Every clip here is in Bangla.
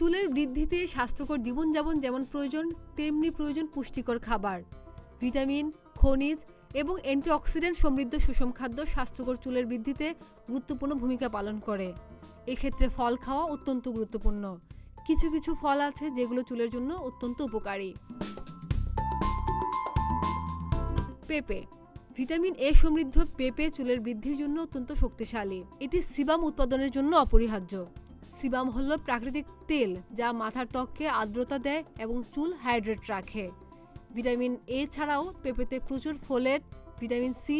চুলের বৃদ্ধিতে স্বাস্থ্যকর জীবনযাপন যেমন প্রয়োজন, তেমনি প্রয়োজন পুষ্টিকর খাবার। ভিটামিন, খনিজ এবং অ্যান্টিঅক্সিডেন্ট সমৃদ্ধ সুষম খাদ্য স্বাস্থ্যকর চুলের বৃদ্ধিতে গুরুত্বপূর্ণ ভূমিকা পালন করে। এক্ষেত্রে ফল খাওয়া অত্যন্ত গুরুত্বপূর্ণ। কিছু কিছু ফল আছে যেগুলো চুলের জন্য অত্যন্ত উপকারী। পেঁপে। ভিটামিন এ সমৃদ্ধ পেঁপে চুলের বৃদ্ধির জন্য অত্যন্ত শক্তিশালী। এটি সিবাম উৎপাদনের জন্য অপরিহার্য। সিবাম হলো প্রাকৃতিক তেল যা মাথার ত্বককে আর্দ্রতা দেয় এবং চুল হাইড্রেট রাখে। ভিটামিন এ ছাড়াও পেঁপেতে প্রচুর ফোলেট, ভিটামিন সি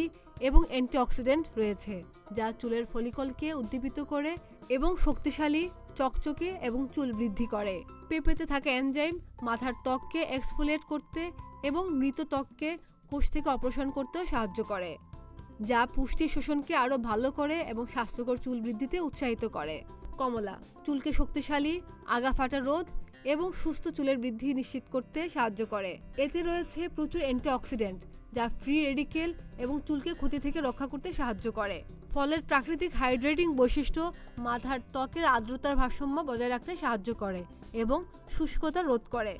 এবং অ্যান্টিঅক্সিডেন্ট রয়েছে যা চুলের ফলিকলকে উদ্দীপিত করে এবং শক্তিশালী, চকচকে এবং চুল বৃদ্ধি করে। পেঁপেতে থাকা এনজাইম মাথার ত্বককে এক্সফোলিয়েট করতে এবং মৃত ত্বককে কোষ থেকে অপসারণ করতেও সাহায্য করে, যা পুষ্টি শোষণকে আরও ভালো করে এবং স্বাস্থ্যকর চুল বৃদ্ধিতে উৎসাহিত করে। কমলা চুলকে শক্তিশালী, আগা ফাটা রোধ এবং সুস্থ চুলের বৃদ্ধি নিশ্চিত করতে সাহায্য করে। এতে রয়েছে প্রচুর অ্যান্টিঅক্সিডেন্ট যা ফ্রি রেডিকেল এবং চুলকে ক্ষতি থেকে রক্ষা করতে সাহায্য করে। ফলের প্রাকৃতিক হাইড্রেটিং বৈশিষ্ট্য মাথার ত্বকের আর্দ্রতার ভারসাম্য বজায় রাখতে সাহায্য করে এবং শুষ্কতা রোধ করে।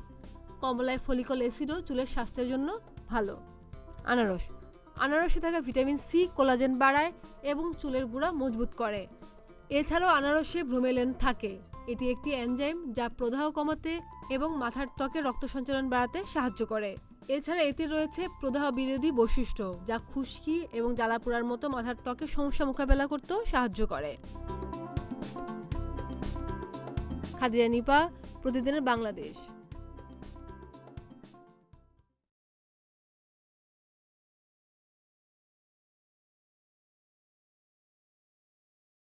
কমলায় ফলিকল অ্যাসিডও চুলের স্বাস্থ্যের জন্য ভালো। আনারস। আনারসে থাকা ভিটামিন সি কোলাজেন বাড়ায় এবং চুলের গুঁড়া মজবুত করে। এছাড়াও আনারসে ব্রোমেলিন থাকে। এটি একটি এনজাইম যা প্রদাহ কমাতে এবং মাথার ত্বকে রক্ত সঞ্চালন বাড়াতে সাহায্য করে। এছাড়া এতে রয়েছে প্রদাহ বিরোধী বৈশিষ্ট্য যা খুশকি এবং জ্বালাপোড়ার মতো মাথার ত্বকের সমস্যা মোকাবেলা করতেও সাহায্য করে। খাদিজা নিপা, প্রতিদিনের বাংলাদেশ।